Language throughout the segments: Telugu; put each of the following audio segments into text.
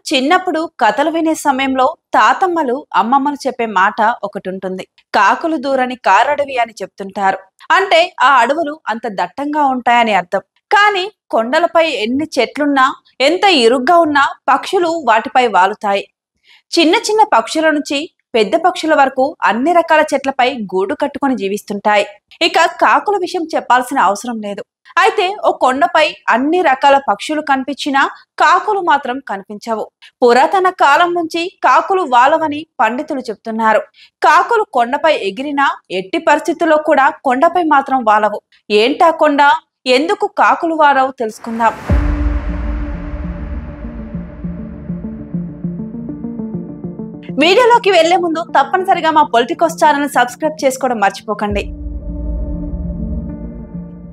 చిన్నప్పుడు కథలు వినే సమయంలో తాతమ్మలు అమ్మమ్మలు చెప్పే మాట ఒకటి ఉంటుంది. కాకులు దూరని కారడవి అని చెప్తుంటారు. అంటే ఆ అడవులు అంత దట్టంగా ఉంటాయని అర్థం. కానీ కొండలపై ఎన్ని చెట్లున్నా, ఎంత ఇరుగ్గా ఉన్నా పక్షులు వాటిపై వాలుతాయి. చిన్న చిన్న పక్షుల నుంచి పెద్ద పక్షుల వరకు అన్ని రకాల చెట్లపై గూడు కట్టుకొని జీవిస్తుంటాయి. ఇక కాకుల విషయం చెప్పాల్సిన అవసరం లేదు. అయితే ఓ కొండపై అన్ని రకాల పక్షులు కనిపించినా కాకులు మాత్రం కనిపించవు. పురాతన కాలం నుంచి కాకులు వాలవని పండితులు చెప్తున్నారు. కాకులు కొండపై ఎగిరినా ఎట్టి పరిస్థితుల్లో కూడా కొండపై మాత్రం వాలవు. ఏంటా కొండ, ఎందుకు కాకులు వాలవు తెలుసుకుందాం. వీడియోలోకి వెళ్లే ముందు తప్పనిసరిగా మా పొలిటికోస్ ఛానల్ సబ్స్క్రైబ్ చేసుకోవడం మర్చిపోకండి.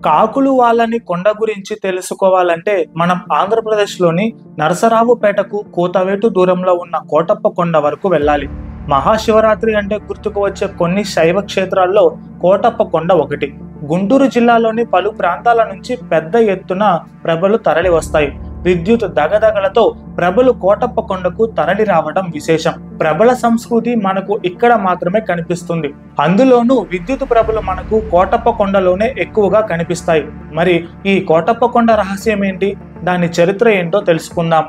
కాకులు వాళ్ళని కొండ గురించి తెలుసుకోవాలంటే మనం ఆంధ్రప్రదేశ్లోని నరసరావుపేటకు కోతవేటు దూరంలో ఉన్న కోటప్ప కొండ వరకు వెళ్ళాలి. మహాశివరాత్రి అంటే గుర్తుకు వచ్చే కొన్ని శైవ క్షేత్రాల్లో కోటప్ప కొండ ఒకటి. గుంటూరు జిల్లాలోని పలు ప్రాంతాల నుంచి పెద్ద ఎత్తున ప్రభలు తరలి వస్తాయి. విద్యుత్ దగదగలతో ప్రభలు కోటప్ప కొండకు తరలి రావడం విశేషం. ప్రభల సంస్కృతి మనకు ఇక్కడ మాత్రమే కనిపిస్తుంది. అందులోనూ విద్యుత్ ప్రభలు మనకు కోటప్ప కొండలోనే ఎక్కువగా కనిపిస్తాయి. మరి ఈ కోటప్ప కొండ రహస్యం ఏంటి, దాని చరిత్ర ఏంటో తెలుసుకుందాం.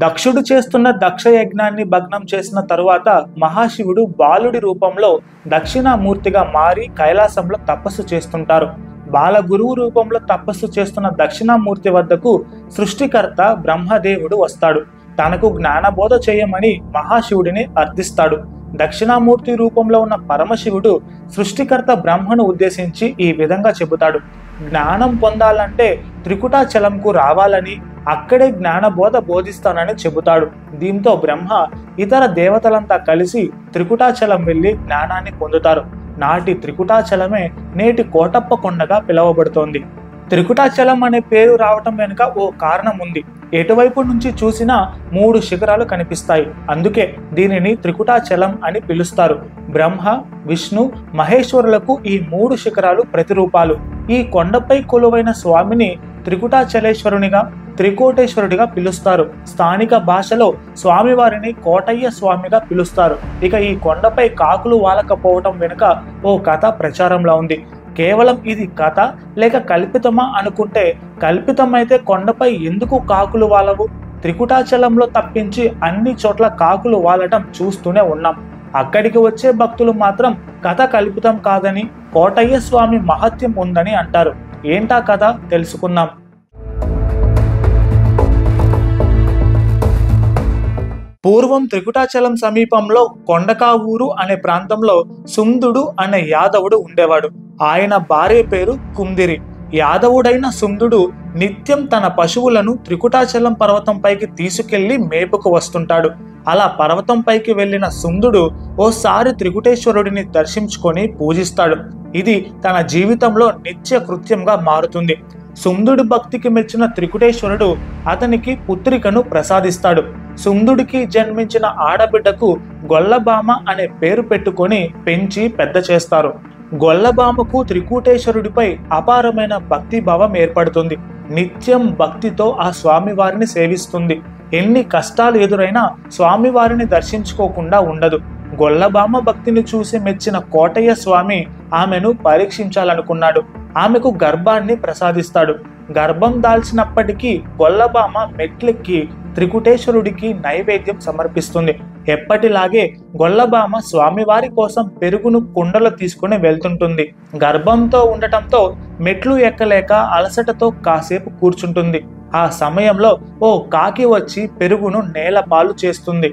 దక్షుడు చేస్తున్న దక్ష యజ్ఞాన్ని భగ్నం చేసిన తరువాత మహాశివుడు బాలుడి రూపంలో దక్షిణామూర్తిగా మారి కైలాసంలో తపస్సు చేస్తుంటారు. బాల గురువు రూపంలో తపస్సు చేస్తున్న దక్షిణామూర్తి వద్దకు సృష్టికర్త బ్రహ్మదేవుడు వస్తాడు. తనకు జ్ఞానబోధ చేయమని మహాశివుడిని అర్థిస్తాడు. దక్షిణామూర్తి రూపంలో ఉన్న పరమశివుడు సృష్టికర్త బ్రహ్మను ఉద్దేశించి ఈ విధంగా చెబుతాడు. జ్ఞానం పొందాలంటే త్రికుటాచలంకు రావాలని, అక్కడే జ్ఞానబోధ బోధిస్తానని చెబుతాడు. దీంతో బ్రహ్మ ఇతర దేవతలంతా కలిసి త్రికుటాచలం వెళ్లి జ్ఞానాన్ని పొందుతారు. నాటి త్రికుటాచలమే నేటి కోటప్ప కొండగా పిలువబడుతోంది. త్రికుటాచలం అనే పేరు రావటం వెనుక ఓ కారణం ఉంది. ఎటువైపు నుంచి చూసినా 3 శిఖరాలు కనిపిస్తాయి. అందుకే దీనిని త్రికుటాచలం అని పిలుస్తారు. బ్రహ్మ, విష్ణు, మహేశ్వరులకు ఈ 3 శిఖరాలు ప్రతిరూపాలు. ఈ కొండపై కొలువైన స్వామిని త్రికుటాచలేశ్వరునిగా, త్రికోటేశ్వరుడిగా పిలుస్తారు. స్థానిక భాషలో స్వామివారిని కోటయ్య స్వామిగా పిలుస్తారు. ఇక ఈ కొండపై కాకులు వాలకపోవటం వెనుక ఓ కథ ప్రచారంలో ఉంది. కేవలం ఇది కథ లేక కల్పితమా అనుకుంటే, కల్పితమైతే కొండపై ఎందుకు కాకులు వాలవు? త్రికుటాచలంలో తప్పించి అన్ని చోట్ల కాకులు వాలటం చూస్తూనే ఉన్నాం. అక్కడికి వచ్చే భక్తులు మాత్రం కథ కల్పితం కాదని, కోటయ్య స్వామి మహత్యం ఉందని అంటారు. ఏంటా కథ తెలుసుకుందాం. పూర్వం త్రికుటాచలం సమీపంలో కొండకావూరు అనే ప్రాంతంలో సుందుడు అనే యాదవుడు ఉండేవాడు. ఆయన భార్య పేరు కుందిరి. యాదవుడైన సుందుడు నిత్యం తన పశువులను త్రికుటాచలం పర్వతంపైకి తీసుకెళ్లి మేపుకు వస్తుంటాడు. అలా పర్వతంపైకి వెళ్లిన సుందుడు ఓసారి త్రికుటేశ్వరుడిని దర్శించుకొని పూజిస్తాడు. ఇది తన జీవితంలో నిత్య కృత్యంగా మారుతుంది. సుందుడి భక్తికి మెచ్చిన త్రికుటేశ్వరుడు అతనికి పుత్రికను ప్రసాదిస్తాడు. సుందుడికి జన్మించిన ఆడబిడ్డకు గొల్లబామ అనే పేరు పెట్టుకొని పెంచి పెద్ద చేస్తారు. గొల్లబామకు త్రికూటేశ్వరుడిపై అపారమైన భక్తి భావం ఏర్పడుతుంది. నిత్యం భక్తితో ఆ స్వామివారిని సేవిస్తుంది. ఎన్ని కష్టాలు ఎదురైనా స్వామివారిని దర్శించుకోకుండా ఉండదు. గొల్లబామ భక్తిని చూసి మెచ్చిన కోటయ్య స్వామి ఆమెను పరీక్షించాలనుకున్నాడు. ఆమెకు గర్భాన్ని ప్రసాదిస్తాడు. గర్భం దాల్చినప్పటికీ గొల్లబామ మెట్లెక్కి త్రికుటేశ్వరుడికి నైవేద్యం సమర్పిస్తుంది. ఎప్పటిలాగే గొల్లబామ స్వామివారి కోసం పెరుగును కుండలో తీసుకుని వెళ్తుంటుంది. గర్భంతో ఉండటంతో మెట్లు ఎక్కలేక అలసటతో కాసేపు కూర్చుంటుంది. ఆ సమయంలో ఓ కాకి వచ్చి పెరుగును నేలపాలు చేస్తుంది.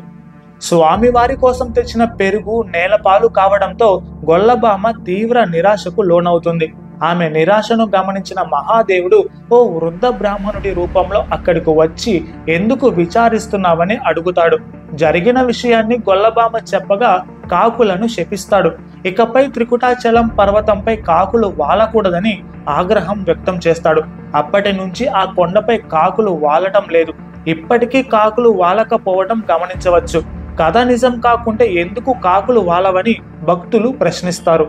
స్వామివారి కోసం తెచ్చిన పెరుగు నేలపాలు కావడంతో గొల్లబామ తీవ్ర నిరాశకు లోనవుతుంది. ఆమె నిరాశను గమనించిన మహాదేవుడు ఓ వృద్ధ బ్రాహ్మణుడి రూపంలో అక్కడికి వచ్చి ఎందుకు విచారిస్తున్నావని అడుగుతాడు. జరిగిన విషయాన్ని గొల్లబామ చెప్పగా కాకులను శపిస్తాడు. ఇకపై త్రికుటాచలం పర్వతంపై కాకులు వాలకూడదని ఆగ్రహం వ్యక్తం చేస్తాడు. అప్పటి నుంచి ఆ కొండపై కాకులు వాలటం లేదు. ఇప్పటికీ కాకులు వాలకపోవడం గమనించవచ్చు. కథ నిజం కాకుంటే ఎందుకు కాకులు వాలవని భక్తులు ప్రశ్నిస్తారు.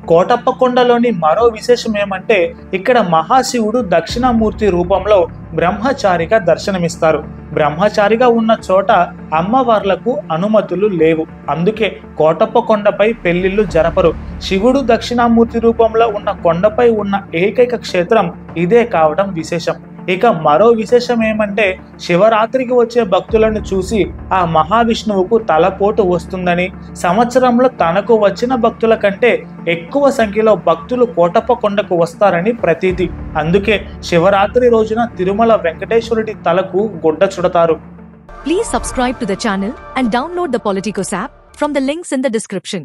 కోటప్ప కొండలోని మరో విశేషం ఏమంటే ఇక్కడ మహాశివుడు దక్షిణామూర్తి రూపంలో బ్రహ్మచారిగా దర్శనమిస్తారు. బ్రహ్మచారిగా ఉన్న చోట అమ్మవార్లకు అనుమతులు లేవు. అందుకే కోటప్ప కొండపై పెళ్లిళ్లు జరపరు. శివుడు దక్షిణామూర్తి రూపంలో ఉన్న కొండపై ఉన్న ఏకైక క్షేత్రం ఇదే కావడం విశేషం. ఇక మరో విశేషం ఏమంటే శివరాత్రికి వచ్చే భక్తులను చూసి ఆ మహావిష్ణువుకు తలపోటు వస్తుందని, సంవత్సరంలో తనకు వచ్చిన భక్తుల కంటే ఎక్కువ సంఖ్యలో భక్తులు కోటప్ప కొండకు వస్తారని ప్రతీతి. అందుకే శివరాత్రి రోజున తిరుమల వెంకటేశ్వరుడి తలకు గుడ్డ చుడతారు. Please subscribe to the channel and download the Politicos app from the links in the description.